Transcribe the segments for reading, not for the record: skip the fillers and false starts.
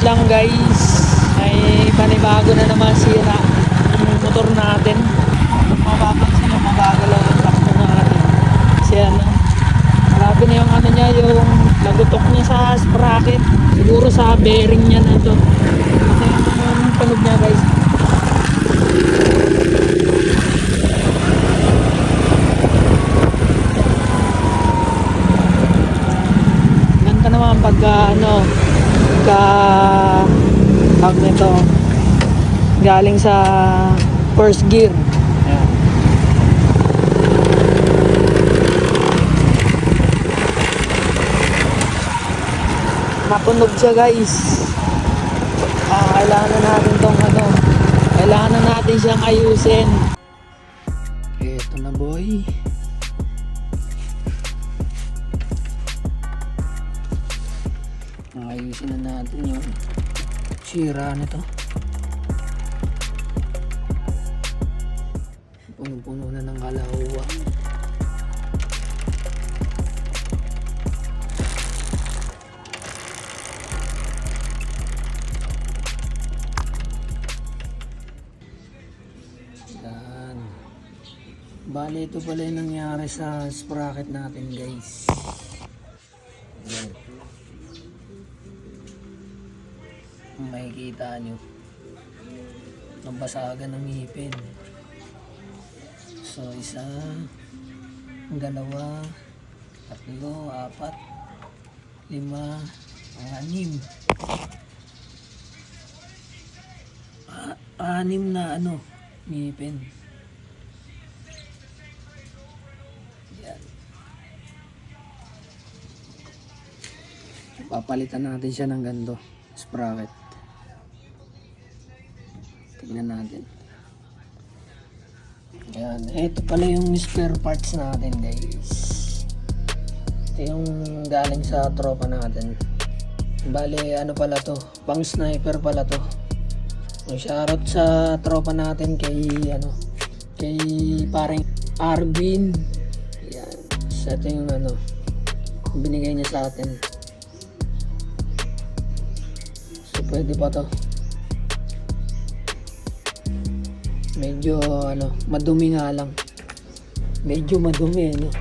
lang guys, ay panibago na naman sira yung motor natin. Mapapansin nyo, mabagal lang ang takbo natin. Kasi ano, grabe na yung ano niya, yung nagutok niya sa sprocket. Siguro sa bearing niya na ito. Kasi yung tunog niya guys. Ganito naman pagka ano, tawag nito, galing sa first gear. Ayan. Natunog siya guys. Kailangan na natin tong ano, kailangan na natin siyang ayusin. Eto na boy. Ayusin na natin yung sira nito. Puno-puno na ng kalahuwa. Yan. Bale, ito pala yung nangyari sa sprocket natin guys. Yan. Makikita nyo, nabasagan ng ngipin. So isa, dalawa, tatlo, apat, lima, anim. Anim na ano, ngipin. Yan. Papalitan natin siya ng ganito, sprocket. Tignan natin. Ayan, ito pala yung spare parts natin guys. Ito yung galing sa tropa natin. Bale, ano pala to, pang sniper pala to. Shoutout sa tropa natin kay ano, kay pareng Arvin. Ayan, so ito yung ano, binigay niya sa atin. So pwede pa to. Medyo ano, madumi nga lang. Medyo madumi, no?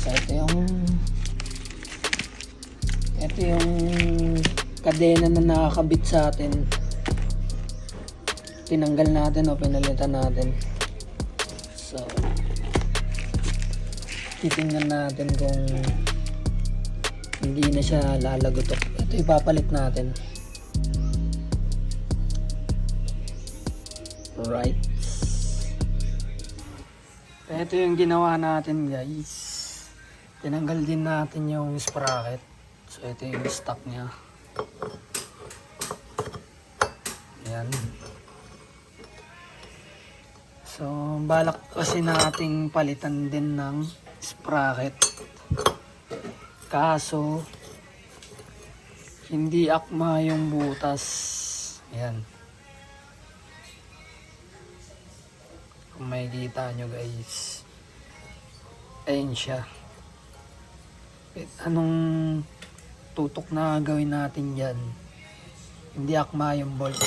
So ito yung kadena na nakakabit sa atin. Tinanggal natin o pinalitan natin. So titingnan natin kung hindi na siya lalagotok. Ito ipapalit natin. Right. Ito yung ginawa natin guys. Tinanggal din natin yung sprocket. So ito yung stock niya. Ayan. So balak kasi nating palitan din ng sprocket. Kaso hindi akma yung butas. Ayan. Kung makikita nyo guys, ayun siya. Anong tutok na gawin natin dyan? Hindi akma yung bolt.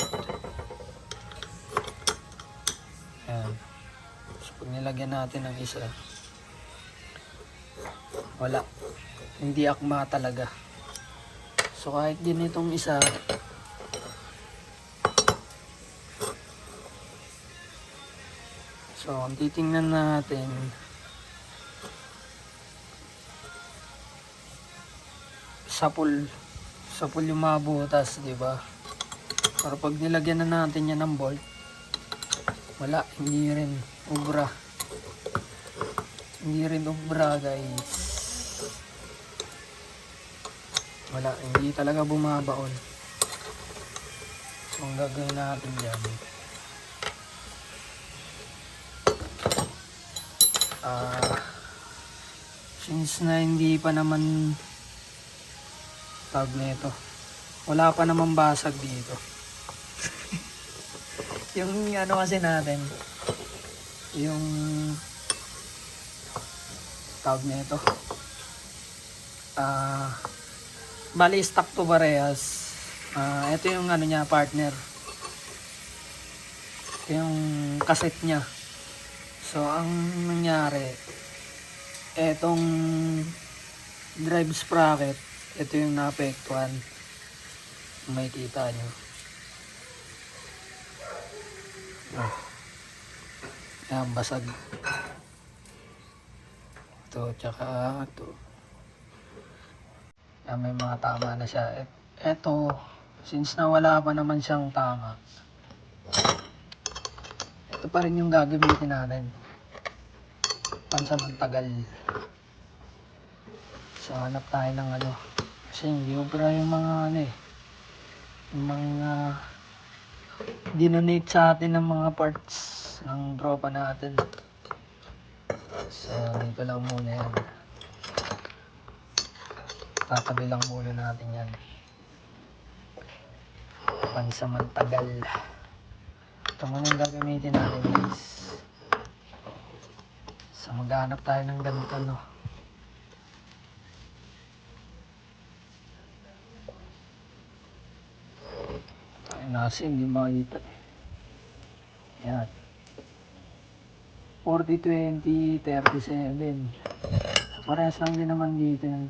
Ayan. So pag nilagyan natin ng isa, wala, hindi akma talaga. So kahit din itong isa, so, ang titingnan natin, sapul yung mga butas, di ba? Pero pag nilagyan na natin yan ng bolt, wala, hindi rin ubra. Hindi rin ubra, guys. Wala, hindi talaga bumabaon. So, ang gagawin natin dyan, since na hindi pa naman tawag nito, wala pa naman basag dito. Yung ano kasi natin, yung tawag nito, Bali, stock to parehas. Ito yung ano niya, partner. Ito yung cassette niya. So, ang nangyari, etong drive sprocket, ito yung naapektuhan. May kita nyo. Yan, basag. Ito, tsaka ito. Yan, may mga tama na siya. Ito, since nawala pa naman siyang tama, ito pa rin yung gagamitin natin. Pansamantagal. So, hanap tayo ng ano. Kasi hindi ubra yung mga ano eh. Yung mga dinonate sa atin ng mga parts ng tropa natin. So, dito lang muna yan. Tatabi lang muna natin yan. Pansamantagal. Ito muna yung gagamitin natin, guys. So, maghanap tayo ng ganito, no. Ay, nasi, hindi makita. Yan. 40, 20, 37. Parehas lang din naman dito yan.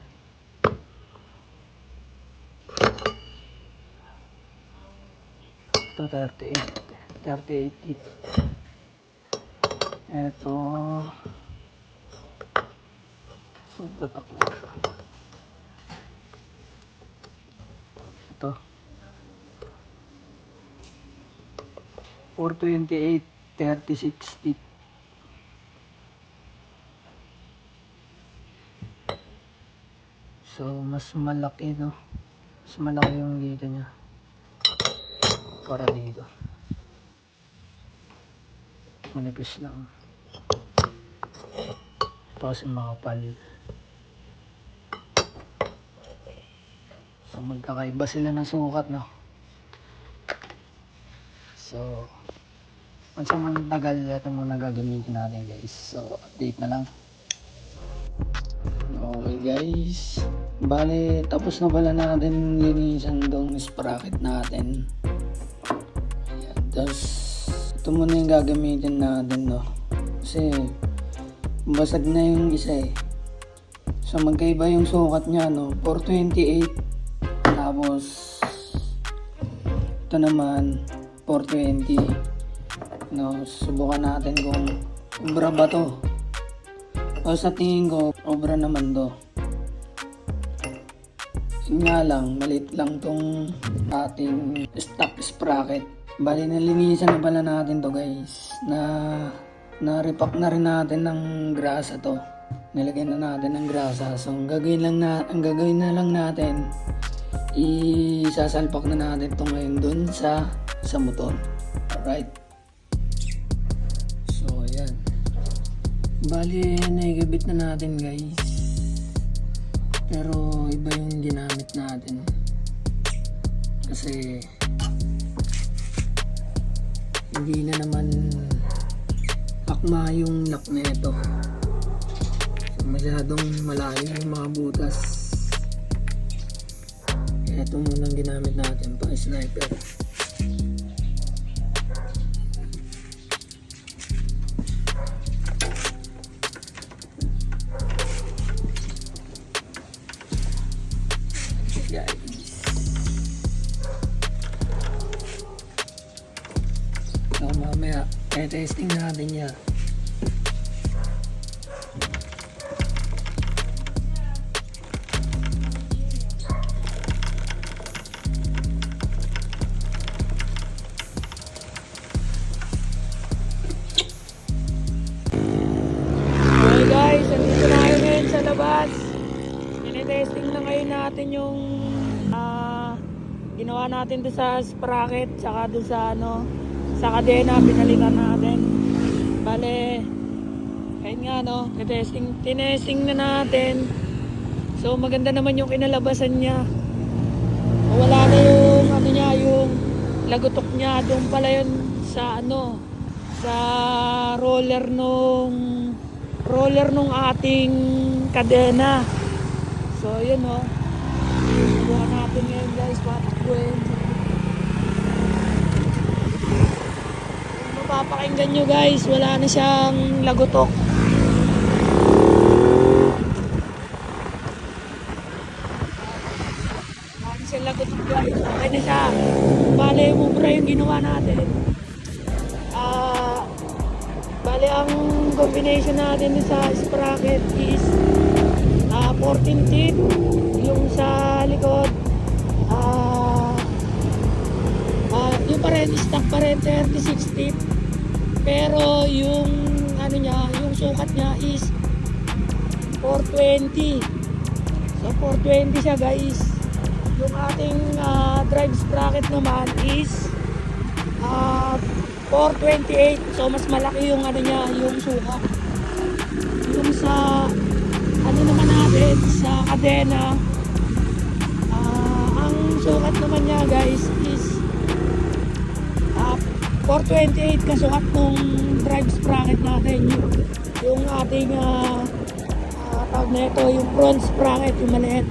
Ito 38 feet. Ito tatak na ito 428, 36 feet. So mas malaki, no, mas malaki yung dito niya para dito. Manipis lang. Tapos yung makapal. So magkakaiba sila ng sukat, no. So once man tagal, ito muna gagamitin natin, guys. So update na lang. Okay, guys. Bale, tapos na pala natin linisan dong sprocket natin. Ayan. Tapos ito muna yung gagamitin natin, no. Kasi basag na yung isa eh. So magkaiba yung sukat niya, no. 428. Tapos ito naman 420. No, subukan natin kung obra ba to. O sa tingin ko, obra naman to. Yun nga lang, maliit lang tong ating stock sprocket. Bali, nalinisan na pala natin to, guys. Na-repack na rin natin ng grasa to. Nilagyan na natin ng grasa. So, ang gagawin na lang natin, isasalpak na natin to ngayon dun sa motor. Alright. So, ayan. Bali, naigabit na natin, guys. Pero iba yung ginamit natin. Kasi hindi na naman akma yung lock na ito. So, masyadong malayo yung mga butas. Kaya ito munang ginamit natin pang sniper. So mamaya, testing natin yan. Okay guys, nandito na kayo ngayon sa labas. Tinetesting na ngayon natin yung ginawa natin doon sa sprocket, saka doon sa sa kadena, pinalitan natin. Bale, ayun nga, no, tinesting na natin. So maganda naman yung kinalabasan niya. Wala na yung niya, yung lagutok niya. Doon pala yun sa sa roller nung ating kadena. So yun, no. mapapakinggan nyo guys, wala na siyang lagutok. Wala na siyang lagutok guys. Okay na siya. Bale, mubra yung ginawa natin. Bale, ang combination natin sa sprocket is 14 teeth. Yung sa likod, yung pa rin, stock pa rin 36 teeth. Pero yung ano niya, yung sukat niya is 420. So 420 siya guys. Yung ating drive sprocket naman is 428. So mas malaki yung ano niya, yung sukat. Yung sa ano naman natin sa kadena, ang sukat naman niya guys is 428 kasukat nung drive sprocket natin. Yung ating tawag na ito, yung front sprocket, yung maliit.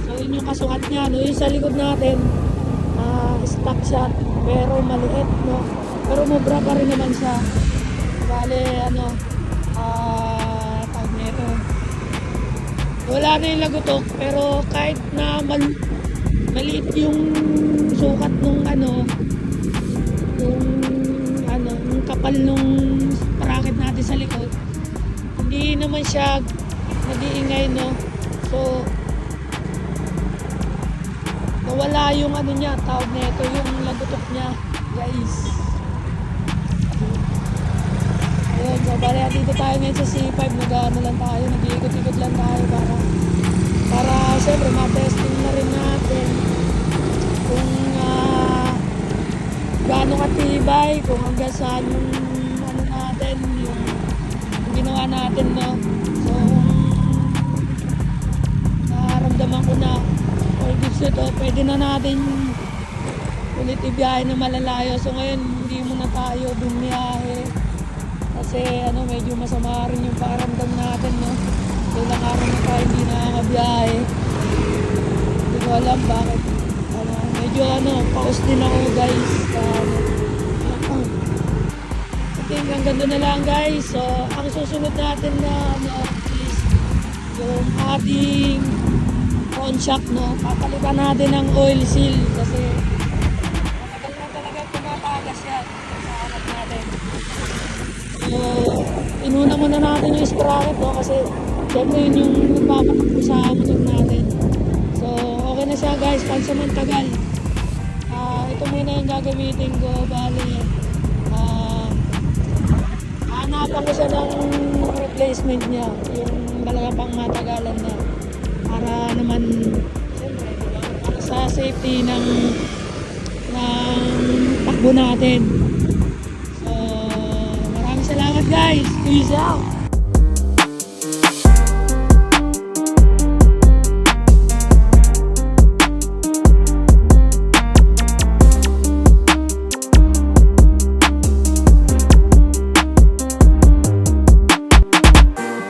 So yun yung kasukat niya, no? Yung sa likod natin stock shot pero maliit, no? Pero mubra pa rin naman siya. Bale ano, tawag na ito, wala na yung lagutok, pero kahit na maliit yung sukat nung ano, yung kapal nung sprocket natin sa likod, hindi naman siya nag-iingay, no? So nawala yung ano niya, tawag na ito, yung lagutok niya guys. Ayun, so bale dito tayo ngayon sa C5, nag-ano lang tayo, nag-iikot-ikot lang tayo para syempre ma-testing na rin natin kung gaano katibay, kung hanggang saan yung ano natin, yung ginawa natin, no? So nararamdaman ko na all gives ito, pwede na natin ulit ibiyahe na malalayo. So ngayon hindi muna tayo bumiyahe kasi ano, medyo masama rin yung pakiramdam natin, no? Ilang araw na tayo hindi nakakabiyahe. Hindi ko alam bakit. Medyo paus din ako guys. I think hanggang doon na lang guys. So ang susunod natin na is yung ating front shock, no? Papalitan natin ng oil seal kasi matagal na talaga tumatagas yan sa anak natin. So inuna muna natin yung sprocket, no? Kasi syempre yun yung nagpapatakbo sa motor natin. So okay na siya guys, pansamantagal. Ito muna yung gagamitin ko. Bali hanapan ko siya ng replacement niya, yung talaga pang matagalan na, para naman siyempre, para sa safety ng takbo natin. So maraming salamat guys, peace out.